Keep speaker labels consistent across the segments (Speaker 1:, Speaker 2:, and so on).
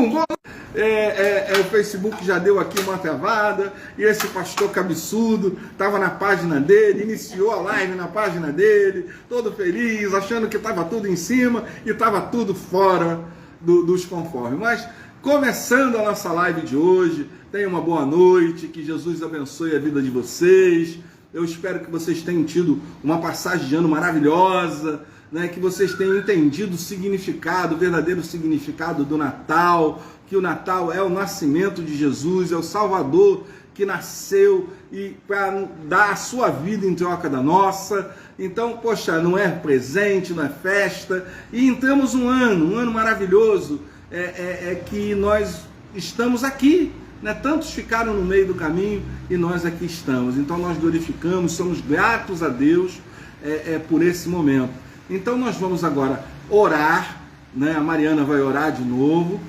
Speaker 1: O Facebook já deu aqui uma travada, e esse pastor cabeçudo estava na página dele, iniciou a live na página dele, todo feliz, achando que estava tudo em cima e estava tudo fora dos conformes. Mas, começando a nossa live de hoje, tenha uma boa noite, que Jesus abençoe a vida de vocês. Eu espero que vocês tenham tido uma passagem de ano maravilhosa, né? Que vocês tenham entendido o significado, o verdadeiro significado do Natal, que o Natal é o nascimento de Jesus, é o Salvador que nasceu e para dar a sua vida em troca da nossa. Então, poxa, não é presente, não é festa, e entramos um ano maravilhoso, que nós estamos aqui, né? Tantos ficaram no meio do caminho e nós aqui estamos. Então nós glorificamos, somos gratos a Deus por esse momento. Então nós vamos agora orar, né? A Mariana vai orar de novo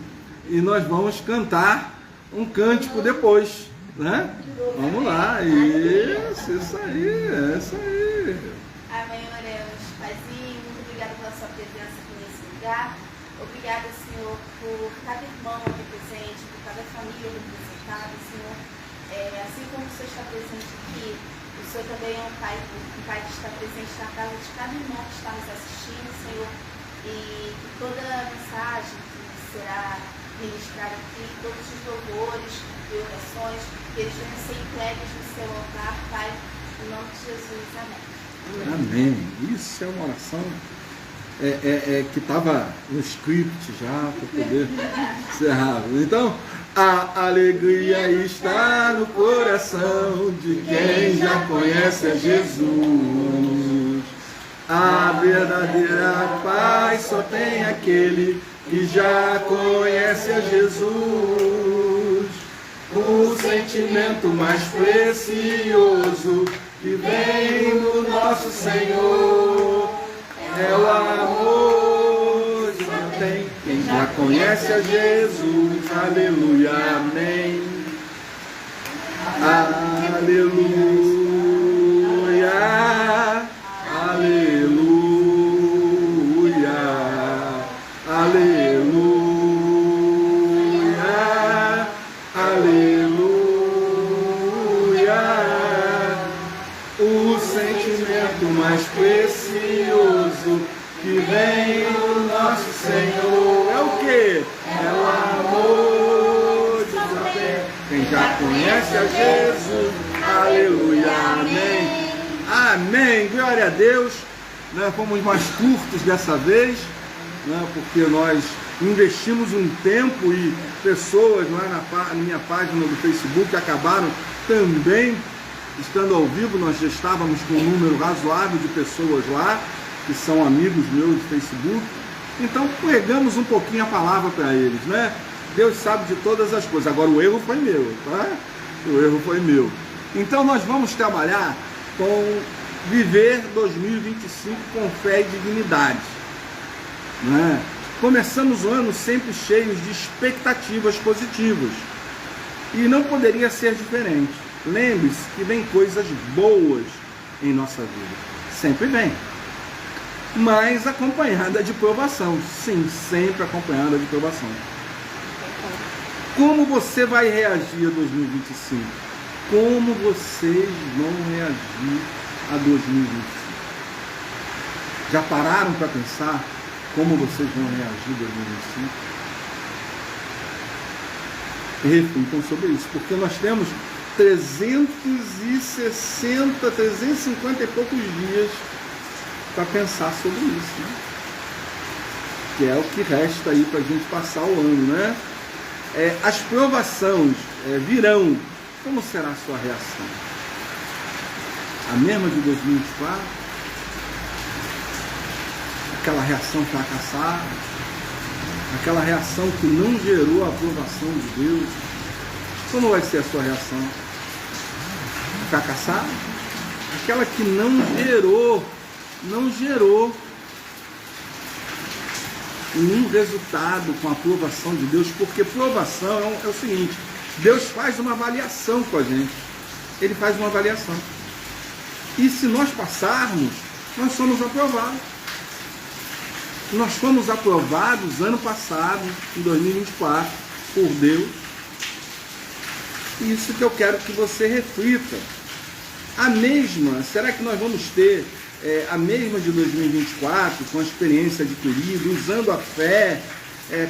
Speaker 1: e nós vamos cantar um cântico depois, né? Vamos lá, isso aí.
Speaker 2: Amém, oremos. Paizinho, muito obrigada pela sua presença aqui nesse lugar. Obrigada, Senhor, por cada irmão aqui presente, por cada família representada, Senhor. Assim como o Senhor está presente aqui, o Senhor também é um Pai que está presente na casa de cada irmão que está nos assistindo, Senhor. E que toda a mensagem que será ministrada aqui, todos os louvores e orações, que eles venham ser entregues no seu altar, Pai, em nome de Jesus. Amém.
Speaker 1: Amém. Isso é uma oração que estava no script já, para poder encerrar. Então, a alegria está no coração de quem já conhece a Jesus. A verdadeira paz só tem aquele que já conhece a Jesus. O sentimento mais precioso que vem do nosso Senhor é o amor que não tem quem já conhece a Jesus. Aleluia, amém. Aleluia, aleluia, aleluia, aleluia. O sentimento mais precioso que vem do nosso Senhor é o quê? É o amor de Deus. Quem já conhece a Jesus, aleluia, amém. Amém, glória a Deus. Nós fomos mais curtos dessa vez, né, porque nós investimos um tempo e pessoas lá na minha página do Facebook acabaram também estando ao vivo. Nós já estávamos com um número razoável de pessoas lá, que são amigos meus do Facebook. Então pregamos um pouquinho a palavra para eles, né? Deus sabe de todas as coisas. Agora o erro foi meu, tá? O erro foi meu. Então nós vamos trabalhar com viver 2025 com fé e dignidade, né? Começamos o ano sempre cheios de expectativas positivas e não poderia ser diferente. Lembre-se que vem coisas boas em nossa vida, sempre vem, mas acompanhada de provação. Sim, sempre acompanhada de provação. Como você vai reagir a 2025? Como vocês vão reagir a 2025? Já pararam para pensar como vocês vão reagir a 2025? Reflitam sobre isso, porque nós temos 350 e poucos dias para pensar sobre isso, né? Que é o que resta aí para a gente passar o ano, né? As provações virão. Como será a sua reação? A mesma de 2024? Aquela reação fracassada? Aquela reação que não gerou a aprovação de Deus? Como vai ser a sua reação? Fracassada? Aquela que não gerou nenhum resultado com a aprovação de Deus, porque provação é o seguinte: Deus faz uma avaliação com a gente. Ele faz uma avaliação. E se nós passarmos, nós somos aprovados. Nós fomos aprovados ano passado, em 2024. por Deus. Isso que eu quero que você reflita. A mesma, será que nós vamos ter a mesma de 2024, com a experiência adquirida, usando a fé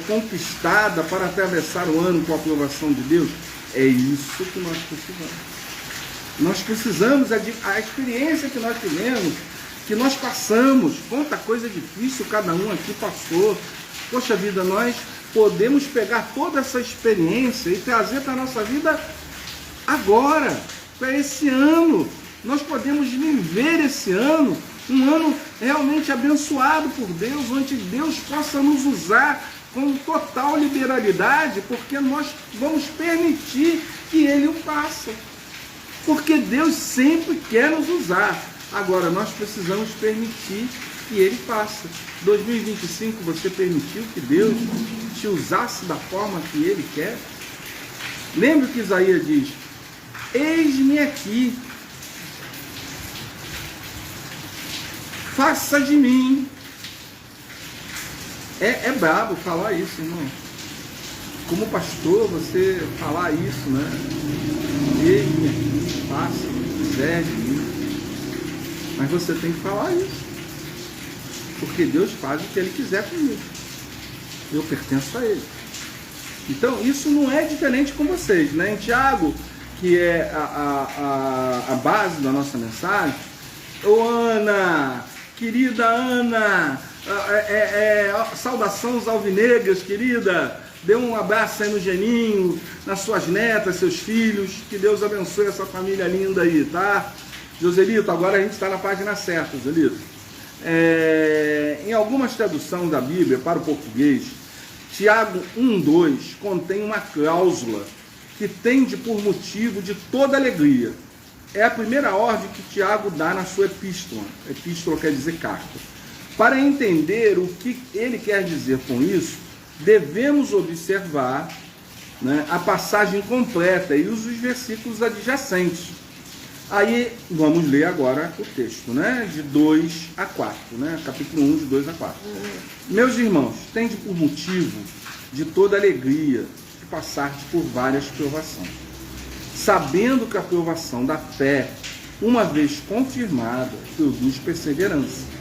Speaker 1: conquistada para atravessar o ano com a aprovação de Deus? É isso que nós precisamos. Nós precisamos, a experiência que nós tivemos, que nós passamos, quanta coisa difícil cada um aqui passou. Poxa vida, nós podemos pegar toda essa experiência e trazer para a nossa vida agora, para esse ano. Nós podemos viver esse ano, um ano realmente abençoado por Deus, onde Deus possa nos usar com total liberalidade, porque nós vamos permitir que Ele o faça. Porque Deus sempre quer nos usar. Agora, nós precisamos permitir que Ele faça. 2025, você permitiu que Deus te usasse da forma que Ele quer? Lembra que Isaías diz: eis-me aqui, faça de mim. É brabo falar isso, irmão. Como pastor, você falar isso, né? Eis-me aqui, faça o que quiser de mim. Mas você tem que falar isso. Porque Deus faz o que Ele quiser comigo. Eu pertenço a Ele. Então, isso não é diferente com vocês, né? Em Tiago, que é a base da nossa mensagem. Ô Ana, querida Ana, saudação aos alvinegras, querida. Dê um abraço aí no Geninho, nas suas netas, seus filhos. Que Deus abençoe essa família linda aí, tá? Joselito, agora a gente está na página certa, Joselito. Em algumas traduções da Bíblia para o português, Tiago 1,2 contém uma cláusula que tende por motivo de toda alegria. É a primeira ordem que Tiago dá na sua epístola. Epístola quer dizer carta. Para entender o que ele quer dizer com isso, devemos observar, né, a passagem completa e os versículos adjacentes. Aí vamos ler agora o texto, né, de 2 a 4, né, capítulo 1, de 2 a 4. Meus irmãos, tende por motivo de toda alegria de passar por várias provações, sabendo que a provação da fé, uma vez confirmada, produz perseverança.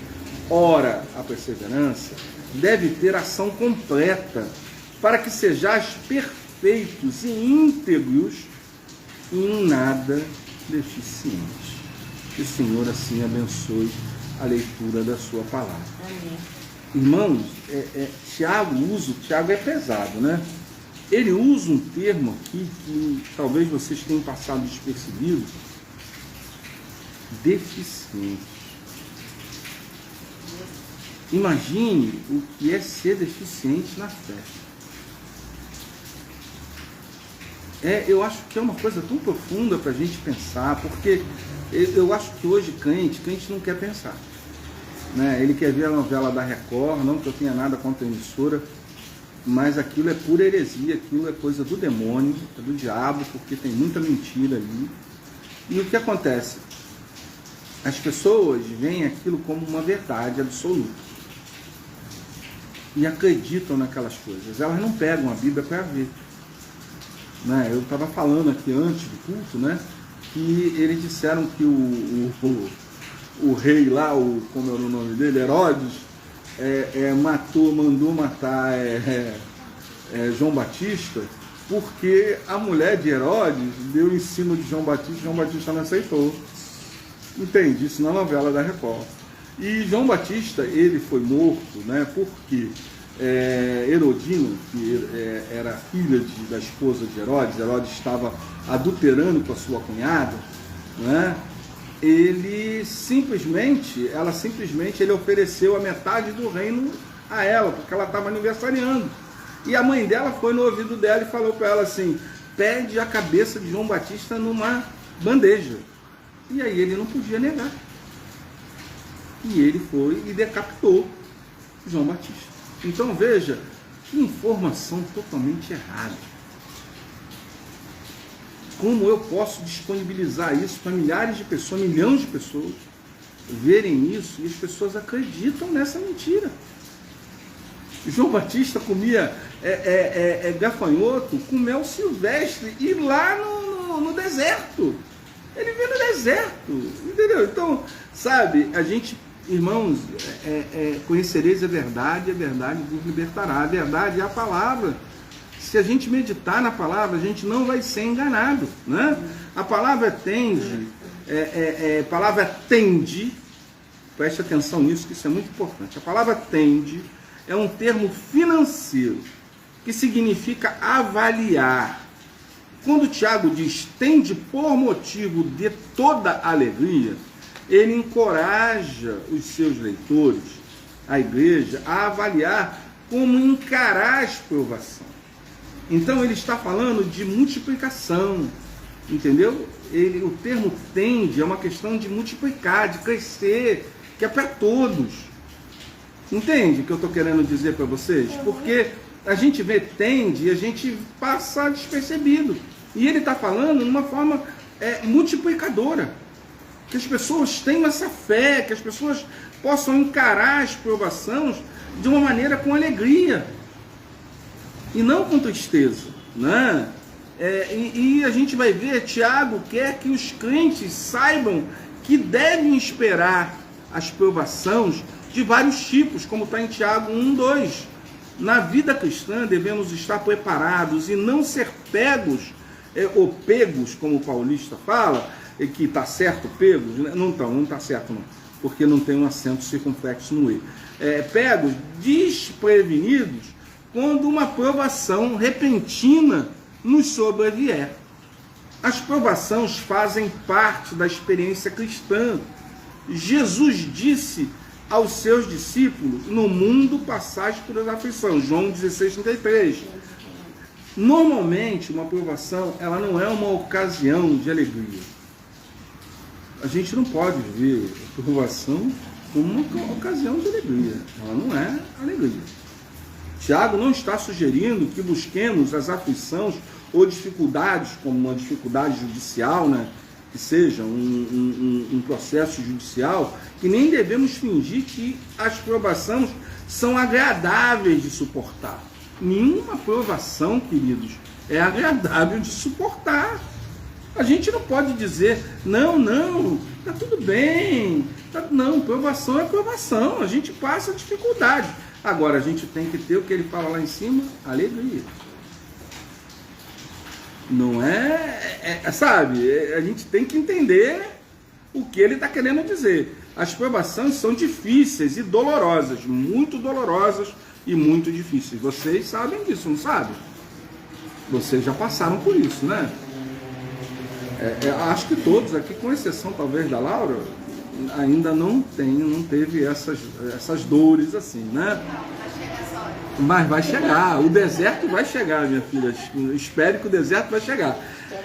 Speaker 1: Ora, a perseverança deve ter ação completa, para que sejais perfeitos e íntegros e em nada deficientes. Que o Senhor assim abençoe a leitura da sua palavra.
Speaker 2: Amém.
Speaker 1: Irmãos, Tiago é pesado, né? Ele usa um termo aqui que talvez vocês tenham passado despercebido: deficiente. Imagine o que é ser deficiente na fé. Eu acho que é uma coisa tão profunda para a gente pensar, porque eu acho que hoje crente não quer pensar, né? Ele quer ver a novela da Record, não que eu tenha nada contra a emissora, mas aquilo é pura heresia, aquilo é coisa do demônio, é do diabo, porque tem muita mentira ali. E o que acontece? As pessoas veem aquilo como uma verdade absoluta e acreditam naquelas coisas. Elas não pegam a Bíblia para ver, né? Eu estava falando aqui antes do culto, né, que eles disseram que o rei lá, como era o nome dele, Herodes, mandou matar João Batista, porque a mulher de Herodes deu em cima de João Batista não aceitou. Entende? Isso na novela da Record. E João Batista, ele foi morto, né, porque Herodina, que era filha da esposa de Herodes estava adulterando com a sua cunhada, né? Ele simplesmente ofereceu a metade do reino a ela, porque ela estava aniversariando. E a mãe dela foi no ouvido dela e falou para ela assim: pede a cabeça de João Batista numa bandeja. E aí ele não podia negar. E ele foi e decapitou João Batista. Então veja, que informação totalmente errada. Como eu posso disponibilizar isso para milhares de pessoas, milhões de pessoas verem isso e as pessoas acreditam nessa mentira? João Batista comia gafanhoto com mel silvestre e lá no deserto. Ele veio no deserto, entendeu? Então, sabe, a gente, irmãos, conhecereis a verdade vos libertará. A verdade é a palavra. Se a gente meditar na palavra, a gente não vai ser enganado, né? A palavra tende, preste atenção nisso, que isso é muito importante. A palavra tende é um termo financeiro, que significa avaliar. Quando Tiago diz tende por motivo de toda alegria, ele encoraja os seus leitores, a igreja, a avaliar como encarar as provações. Então ele está falando de multiplicação, entendeu? O termo tende é uma questão de multiplicar, de crescer, que é para todos. Entende o que eu estou querendo dizer para vocês? Porque a gente vê tende e a gente passa despercebido. E ele está falando de uma forma multiplicadora. Que as pessoas tenham essa fé, que as pessoas possam encarar as provações de uma maneira com alegria. E não com tristeza. Né? E a gente vai ver, Tiago quer que os crentes saibam que devem esperar as provações de vários tipos, como está em Tiago 1:2. Na vida cristã devemos estar preparados e não ser pegos, ou pegos, como o paulista fala, que está certo, pegos, não está certo não, porque não tem um acento circunflexo no E. Pegos, desprevenidos, quando uma provação repentina nos sobrevier. As provações fazem parte da experiência cristã. Jesus disse aos seus discípulos, no mundo passais por aflições, João 16:33. Normalmente, uma provação, ela não é uma ocasião de alegria. A gente não pode ver a provação como uma ocasião de alegria. Ela não é alegria. Tiago não está sugerindo que busquemos as aflições ou dificuldades, como uma dificuldade judicial, né? Que seja um processo judicial, que nem devemos fingir que as provações são agradáveis de suportar. Nenhuma provação, queridos, é agradável de suportar. A gente não pode dizer, não, tá tudo bem. Não, provação é provação, a gente passa dificuldade. Agora, a gente tem que ter o que ele fala lá em cima, alegria. Não sabe, a gente tem que entender o que ele está querendo dizer. As provações são difíceis e dolorosas, muito dolorosas e muito difíceis. Vocês sabem disso, não sabem? Vocês já passaram por isso, né? Acho que todos aqui, com exceção talvez da Laura, ainda não teve essas dores assim, né? Mas vai chegar, o deserto vai chegar, minha filha. Espere que o deserto vai chegar.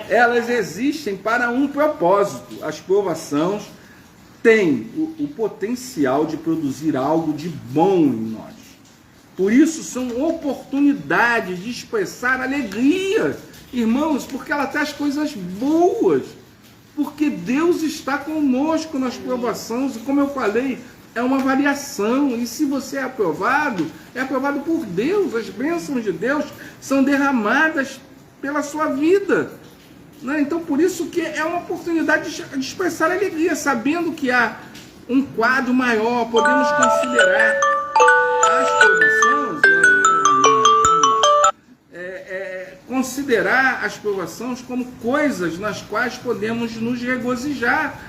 Speaker 1: Elas existem para um propósito. As provações têm o potencial de produzir algo de bom em nós. Por isso são oportunidades de expressar alegria, irmãos, porque ela traz coisas boas. Porque Deus está conosco nas provações, e como eu falei, é uma variação, e se você é aprovado por Deus. As bênçãos de Deus são derramadas pela sua vida, né? Então por isso que é uma oportunidade de expressar alegria, sabendo que há um quadro maior. Podemos considerar as provações, considerar as provações como coisas nas quais podemos nos regozijar.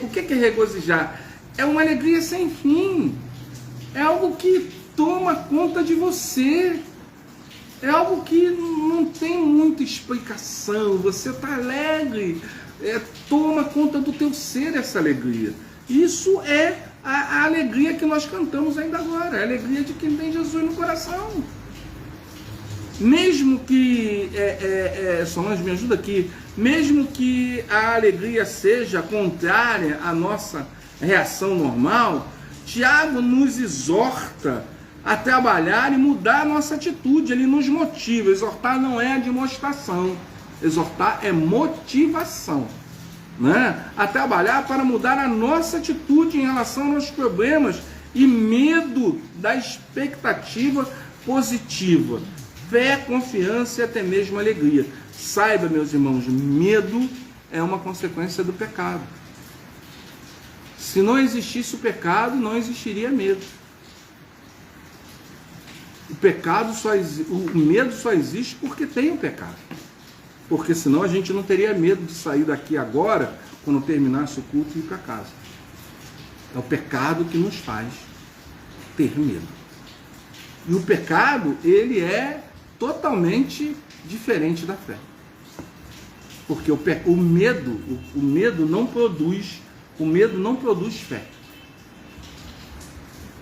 Speaker 1: O que é regozijar? É uma alegria sem fim. É algo que toma conta de você. É algo que não tem muita explicação. Você está alegre. Toma conta do teu ser essa alegria. Isso é a alegria que nós cantamos ainda agora. É a alegria de quem tem Jesus no coração. Mesmo que, Solange, me ajuda aqui, mesmo que a alegria seja contrária à nossa reação normal, Tiago nos exorta a trabalhar e mudar a nossa atitude. Ele nos motiva. Exortar não é demonstração, exortar é motivação, né? A trabalhar para mudar a nossa atitude em relação aos problemas e medo da expectativa positiva. Fé, confiança e até mesmo alegria. Saiba, meus irmãos, medo é uma consequência do pecado. Se não existisse o pecado, não existiria medo. O medo só existe porque tem o pecado. Porque senão a gente não teria medo de sair daqui agora, quando terminasse o culto, e ir para casa. É o pecado que nos faz ter medo. E o pecado, ele é totalmente diferente da fé. Porque o medo não produz fé.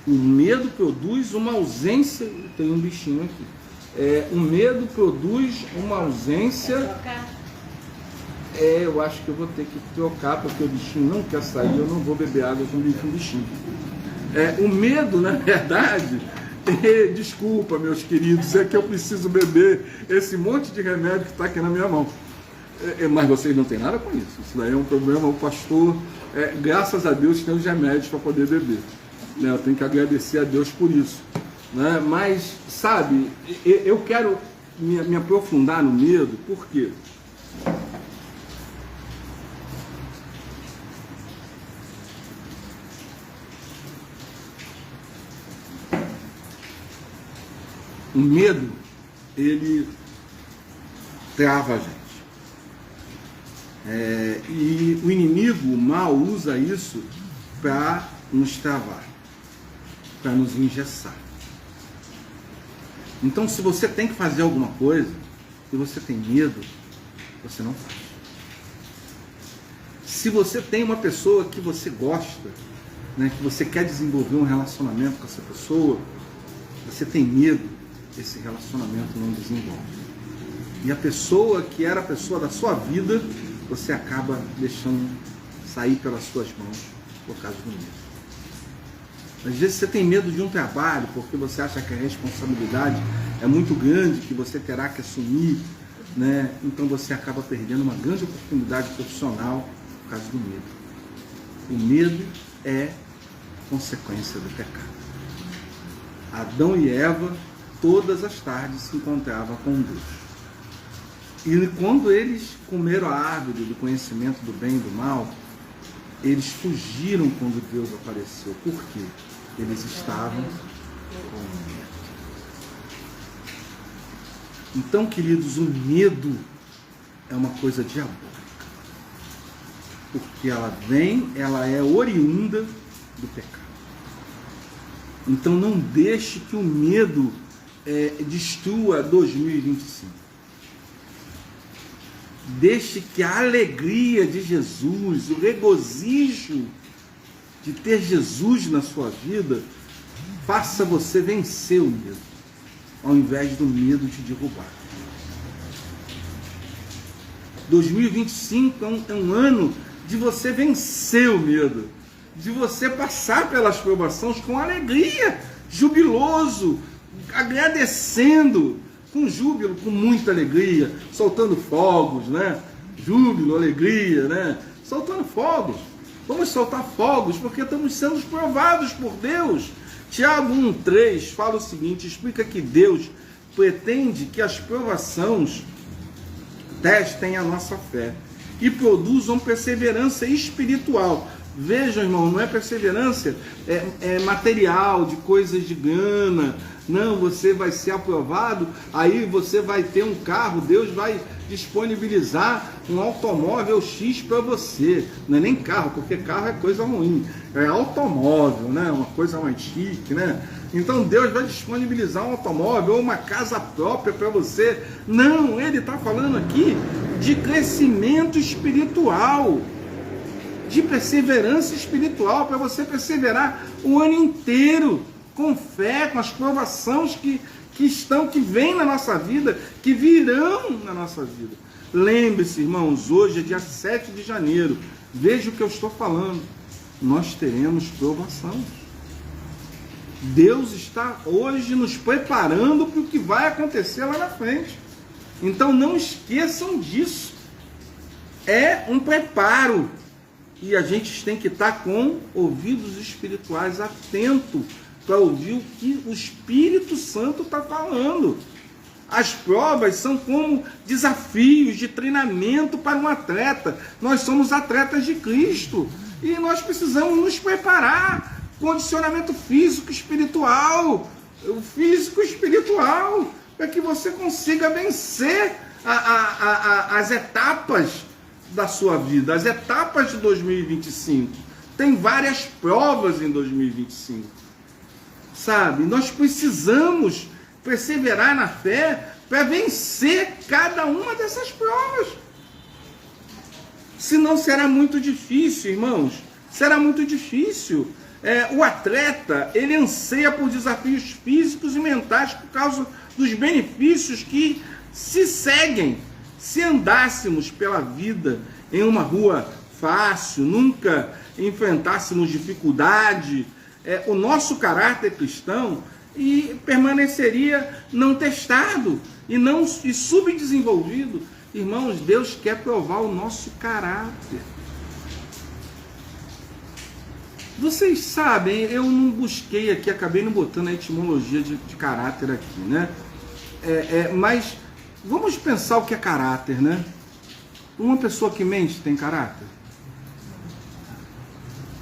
Speaker 1: O medo produz uma ausência. Tem um bichinho aqui. O medo produz uma ausência. Eu acho que eu vou ter que trocar, porque o bichinho não quer sair. Eu não vou beber água com o bichinho. O medo, na verdade, desculpa, meus queridos, é que eu preciso beber esse monte de remédio que está aqui na minha mão. Mas vocês não têm nada com isso. Isso daí é um problema. O pastor, graças a Deus, tem os remédios para poder beber. Eu tenho que agradecer a Deus por isso. Mas, sabe, eu quero me aprofundar no medo, por quê? O medo, ele trava a gente. E o inimigo, o mal, usa isso para nos travar, para nos engessar. Então, se você tem que fazer alguma coisa e você tem medo, você não faz. Se você tem uma pessoa que você gosta, que você quer desenvolver um relacionamento com essa pessoa, você tem medo, esse relacionamento não desenvolve. E a pessoa que era a pessoa da sua vida, você acaba deixando sair pelas suas mãos por causa do medo. Às vezes você tem medo de um trabalho porque você acha que a responsabilidade é muito grande, que você terá que assumir, então você acaba perdendo uma grande oportunidade profissional por causa do medo. O medo é consequência do pecado. Adão e Eva, todas as tardes, se encontravam com Deus. E quando eles comeram a árvore do conhecimento do bem e do mal, eles fugiram quando Deus apareceu. Por quê? Eles estavam com medo. Então, queridos, o medo é uma coisa diabólica. Porque ela é oriunda do pecado. Então não deixe que o medo destrua 2025. Deixe que a alegria de Jesus, o regozijo de ter Jesus na sua vida, faça você vencer o medo, ao invés do medo te derrubar. 2025 é um ano de você vencer o medo, de você passar pelas provações com alegria, jubiloso, agradecendo, com júbilo, com muita alegria, soltando fogos, Júbilo, alegria, Soltando fogos. Vamos soltar fogos porque estamos sendo provados por Deus. Tiago 1,3 fala o seguinte, explica que Deus pretende que as provações testem a nossa fé e produzam perseverança espiritual. Vejam, irmão, não é perseverança material, de coisas de grana. Não, você vai ser aprovado, aí você vai ter um carro, Deus vai disponibilizar um automóvel X para você. Não é nem carro, porque carro é coisa ruim. É automóvel, uma coisa mais chique, Então Deus vai disponibilizar um automóvel ou uma casa própria para você. Não, ele está falando aqui de crescimento espiritual, de perseverança espiritual, para você perseverar o ano inteiro, com fé, com as provações que vêm na nossa vida, que virão na nossa vida. Lembre-se, irmãos, hoje é dia 7 de janeiro, veja o que eu estou falando, nós teremos provação. Deus está hoje nos preparando para o que vai acontecer lá na frente. Então não esqueçam disso. É um preparo. E a gente tem que estar com ouvidos espirituais atentos para ouvir o que o Espírito Santo está falando. As provas são como desafios de treinamento para um atleta. Nós somos atletas de Cristo e nós precisamos nos preparar. Condicionamento físico, espiritual, o físico espiritual, para que você consiga vencer as etapas da sua vida, as etapas de 2025. Tem várias provas em 2025, sabe? Nós precisamos perseverar na fé para vencer cada uma dessas provas. Senão será muito difícil, irmãos. Será muito difícil. O atleta, ele anseia por desafios físicos e mentais por causa dos benefícios que se seguem. Se andássemos pela vida em uma rua fácil, nunca enfrentássemos dificuldade, o nosso caráter cristão permaneceria não testado e subdesenvolvido. Irmãos, Deus quer provar o nosso caráter. Vocês sabem, eu não busquei aqui, acabei não botando a etimologia de caráter aqui, né? Mas vamos pensar o que é caráter, né? Uma pessoa que mente tem caráter?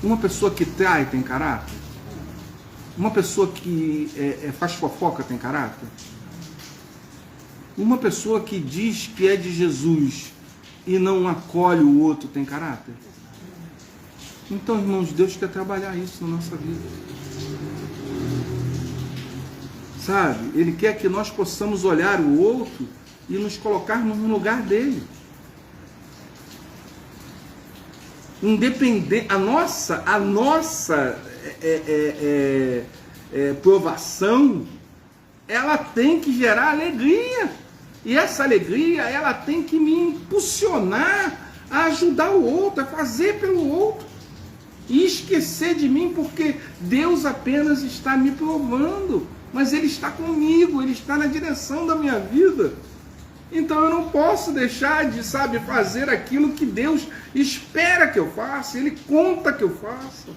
Speaker 1: Uma pessoa que trai tem caráter? Uma pessoa que faz fofoca tem caráter? Uma pessoa que diz que é de Jesus e não acolhe o outro tem caráter? Então, irmãos, Deus quer trabalhar isso na nossa vida. Sabe? Ele quer que nós possamos olhar o outro e nos colocarmos no lugar dele. Independente, a nossa provação, ela tem que gerar alegria. E essa alegria, ela tem que me impulsionar a ajudar o outro, a fazer pelo outro. E esquecer de mim, porque Deus apenas está me provando, mas Ele está comigo, Ele está na direção da minha vida. Então eu não posso deixar de, fazer aquilo que Deus espera que eu faça, Ele conta que eu faça,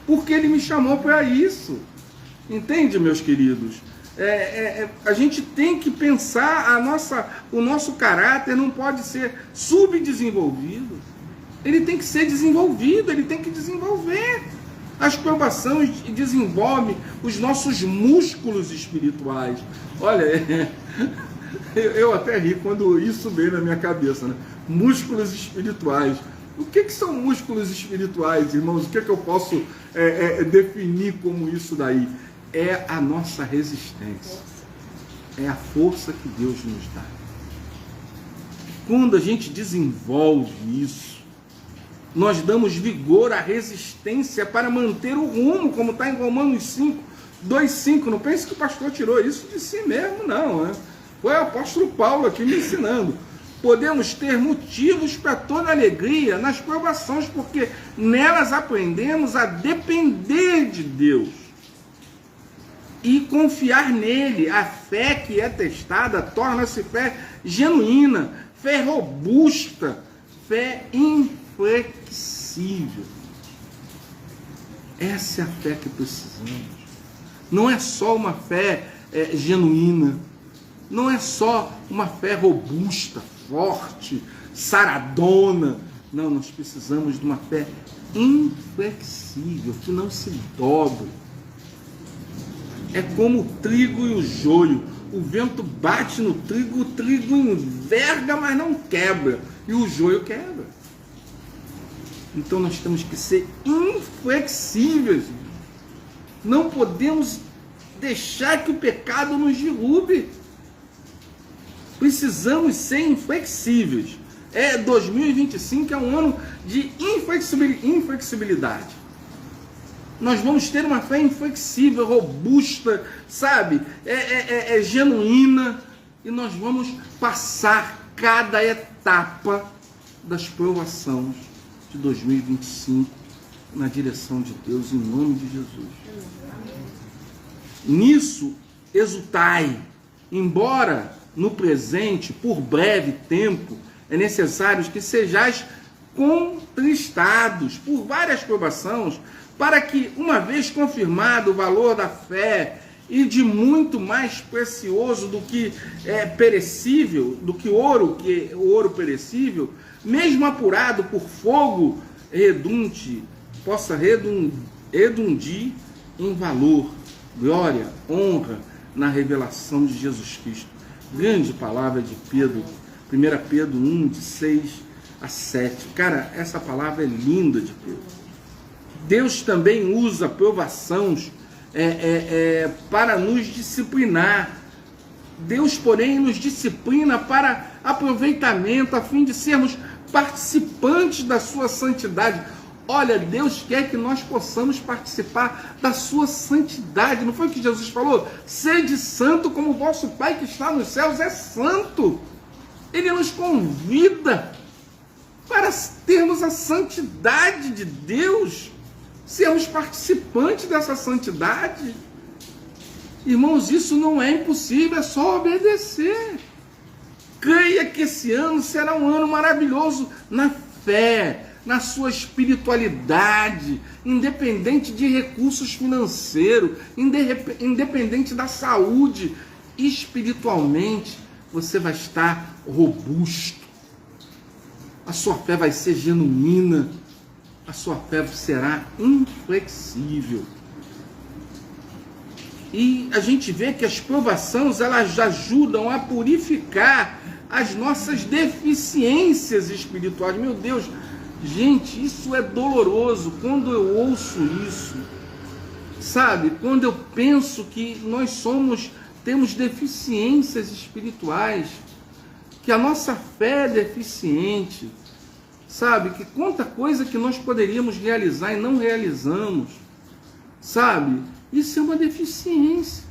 Speaker 1: porque Ele me chamou para isso. Entende, meus queridos? A gente tem que pensar, o nosso caráter não pode ser subdesenvolvido. Ele tem que ser desenvolvido, ele tem que desenvolver. As provações desenvolvem os nossos músculos espirituais. Olha, eu até ri quando isso veio na minha cabeça, né? Músculos espirituais. O que são músculos espirituais, irmãos? O que eu posso definir como isso daí? É a nossa resistência. É a força que Deus nos dá. Quando a gente desenvolve isso, nós damos vigor à resistência para manter o rumo, como está em Romanos 5, 2,5. Não pense que o pastor tirou isso de si mesmo, não. Né? Foi o apóstolo Paulo aqui me ensinando. Podemos ter motivos para toda alegria nas provações, porque nelas aprendemos a depender de Deus e confiar nele. A fé que é testada torna-se fé genuína, fé robusta, fé inflexível. Essa é a fé que precisamos. Não é só uma fé genuína, não é só uma fé robusta, forte, saradona. Não, nós precisamos de uma fé inflexível, que não se dobre. É como o trigo e o joio. O vento bate no trigo, o trigo enverga, mas não quebra. E o joio quebra. Então nós temos que ser inflexíveis. Não podemos deixar que o pecado nos derrube. Precisamos ser inflexíveis. 2025 é um ano de inflexibilidade. Nós vamos ter uma fé inflexível, robusta, sabe? Genuína. E nós vamos passar cada etapa das provações de 2025 na direção de Deus, em nome de Jesus. Nisso, exultai. Embora no presente, por breve tempo, é necessário que sejais contristados por várias provações, para que, uma vez confirmado o valor da fé e de muito mais precioso do que perecível, do que o ouro perecível, mesmo apurado por fogo redunde, possa redundir em valor, glória, honra na revelação de Jesus Cristo. Grande palavra de Pedro, 1 Pedro 1, de 6 a 7. Cara, essa palavra é linda de Pedro. Deus também usa provações para nos disciplinar. Deus, porém, nos disciplina para aproveitamento, a fim de sermos participantes da sua santidade. Olha, Deus quer que nós possamos participar da sua santidade. Não foi o que Jesus falou? Sede santo como o vosso Pai que está nos céus é santo. Ele nos convida para termos a santidade de Deus, sermos participantes dessa santidade. Irmãos, isso não é impossível, é só obedecer. Creia que esse ano será um ano maravilhoso na fé, na sua espiritualidade, independente de recursos financeiros, independente da saúde. Espiritualmente, você vai estar robusto. A sua fé vai ser genuína. A sua fé será inflexível. E a gente vê que as provações, elas ajudam a purificar as nossas deficiências espirituais. Meu Deus, gente, isso é doloroso. Quando eu ouço isso, sabe? Quando eu penso que nós temos deficiências espirituais, que a nossa fé é deficiente, sabe? Que quanta coisa que nós poderíamos realizar e não realizamos, sabe? Isso é uma deficiência.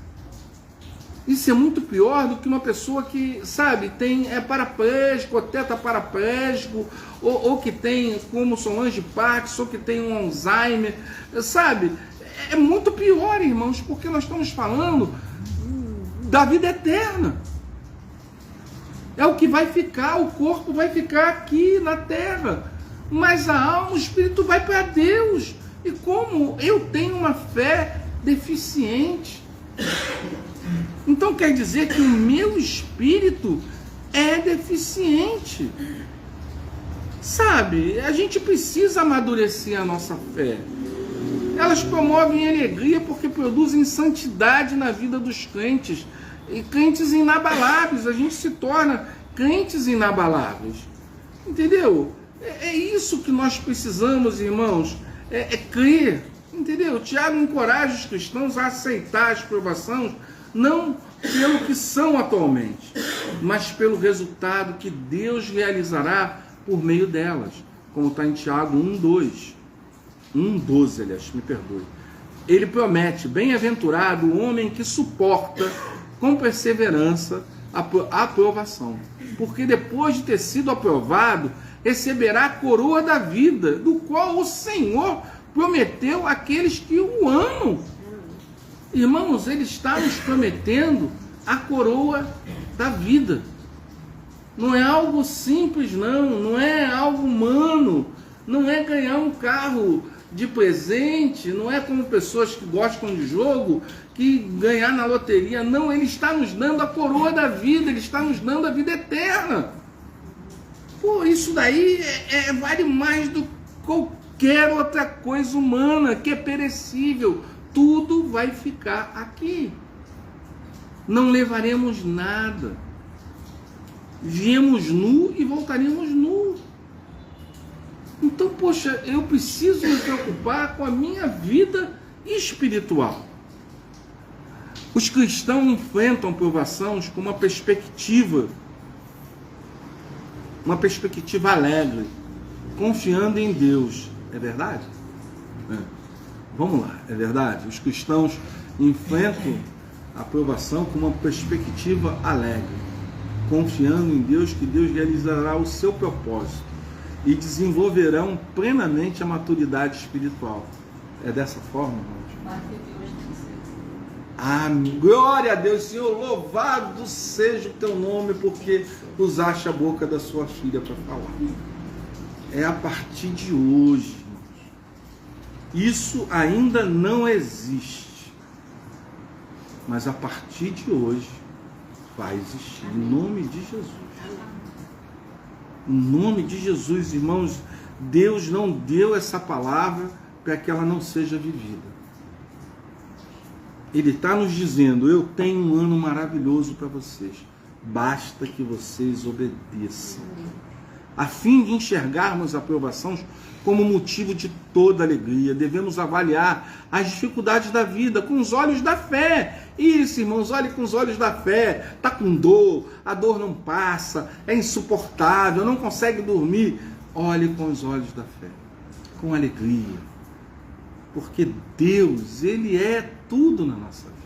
Speaker 1: Isso é muito pior do que uma pessoa que, sabe, é paraplégico, ou tetraparaplégico, ou que tem como Solange Parkinson, ou que tem um Alzheimer, sabe? É muito pior, irmãos, porque nós estamos falando da vida eterna. É o que vai ficar, o corpo vai ficar aqui na terra, mas a alma, o espírito vai para Deus. E como eu tenho uma fé deficiente, então quer dizer que o meu espírito é deficiente. Sabe, a gente precisa amadurecer a nossa fé. Elas promovem alegria porque produzem santidade na vida dos crentes. E crentes inabaláveis, a gente se torna crentes inabaláveis. Entendeu? É isso que nós precisamos, irmãos. É crer. Entendeu? Tiago encoraja os cristãos a aceitar as provações, não pelo que são atualmente, mas pelo resultado que Deus realizará por meio delas. Como está em Tiago 1:2. 1:12, aliás, me perdoe. Ele promete: bem-aventurado o homem que suporta com perseverança a aprovação, porque depois de ter sido aprovado, receberá a coroa da vida, do qual o Senhor prometeu àqueles que o amam. Irmãos, Ele está nos prometendo a coroa da vida. Não é algo simples, não é algo humano, não é ganhar um carro de presente, não é como pessoas que gostam de jogo, que ganhar na loteria. Não, Ele está nos dando a coroa da vida, Ele está nos dando a vida eterna. Pô, isso daí vale mais do que qualquer outra coisa humana, que é perecível. Tudo vai ficar aqui. Não levaremos nada. Viemos nu e voltaremos nu. Então, poxa, eu preciso me preocupar com a minha vida espiritual. Os cristãos enfrentam provações com uma perspectiva alegre, confiando em Deus. É verdade? Vamos lá, é verdade? Os cristãos enfrentam a provação com uma perspectiva alegre, confiando em Deus, que Deus realizará o seu propósito e desenvolverão plenamente a maturidade espiritual. É dessa forma, irmãos? Amém. Glória a Deus, Senhor, louvado seja o teu nome, porque usaste a boca da sua filha para falar. é a partir de hoje. Isso ainda não existe, mas a partir de hoje vai existir, em nome de Jesus. Em nome de Jesus, irmãos, Deus não deu essa palavra para que ela não seja vivida. Ele está nos dizendo: eu tenho um ano maravilhoso para vocês, basta que vocês obedeçam. A fim de enxergarmos a aprovação como motivo de toda alegria, devemos avaliar as dificuldades da vida com os olhos da fé. Isso, irmãos, olhe com os olhos da fé. Está com dor, a dor não passa, é insuportável, não consegue dormir. Olhe com os olhos da fé, com alegria, porque Deus, Ele é tudo na nossa vida.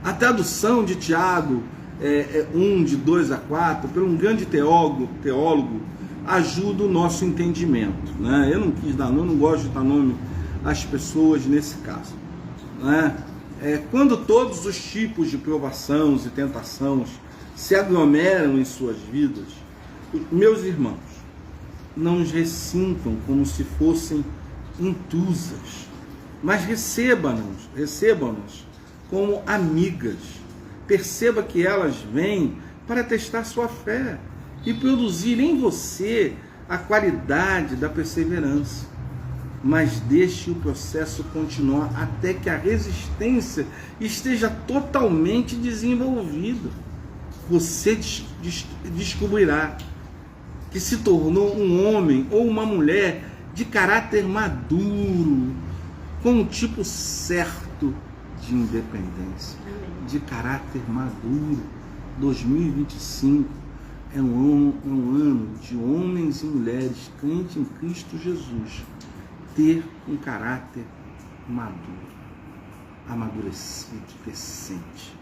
Speaker 1: A tradução de Tiago 1, de 2 a 4, por um grande teólogo, ajuda o nosso entendimento, né? Eu não quis dar nome, não gosto de dar nome às pessoas nesse caso, né? Quando todos os tipos de provações e tentações se aglomeram em suas vidas, meus irmãos, não os ressintam como se fossem intrusas, mas recebam-nos como amigas. Perceba que elas vêm para testar sua fé e produzir em você a qualidade da perseverança. Mas deixe o processo continuar até que a resistência esteja totalmente desenvolvida. Você descobrirá que se tornou um homem ou uma mulher de caráter maduro, com um tipo certo de independência, de caráter maduro. 2025 é um ano de homens e mulheres crentes em Cristo Jesus ter um caráter maduro, amadurecido, decente.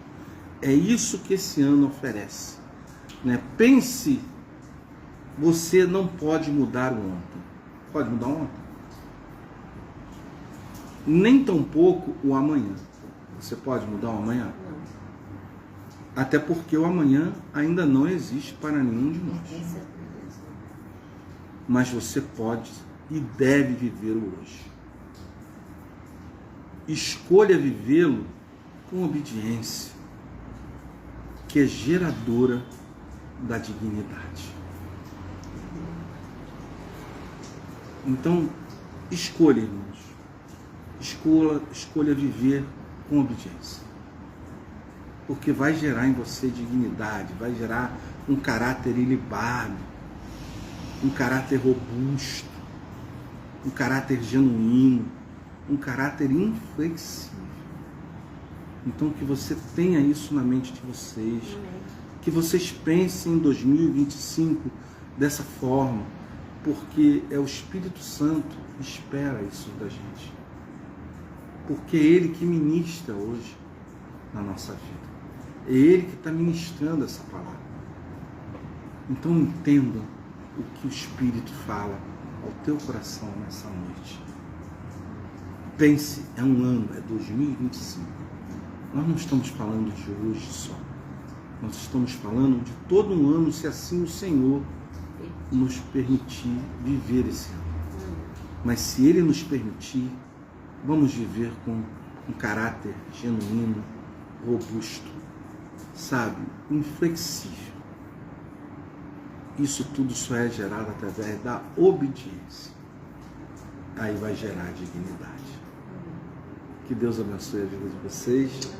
Speaker 1: É isso que esse ano oferece, né? Pense, você não pode mudar o ontem. Pode mudar o ontem? Nem tampouco o amanhã. Você pode mudar o amanhã? Até porque o amanhã ainda não existe para nenhum de nós. Mas você pode e deve viver o hoje. Escolha vivê-lo com obediência, que é geradora da dignidade. Então, escolha, irmãos. Escolha viver com obediência. Porque vai gerar em você dignidade, vai gerar um caráter ilibado, um caráter robusto, um caráter genuíno, um caráter inflexível. Então, que você tenha isso na mente de vocês, que vocês pensem em 2025 dessa forma, porque é o Espírito Santo que espera isso da gente. Porque é Ele que ministra hoje na nossa vida. É Ele que está ministrando essa palavra. Então entendam o que o Espírito fala ao teu coração nessa noite. Pense, é um ano, é 2025. Nós não estamos falando de hoje só. Nós estamos falando de todo um ano, se assim o Senhor nos permitir viver esse ano. Mas se Ele nos permitir, vamos viver com um caráter genuíno, robusto, sábio, inflexível. Isso tudo só é gerado através da obediência. Aí vai gerar dignidade. Que Deus abençoe a vida de vocês.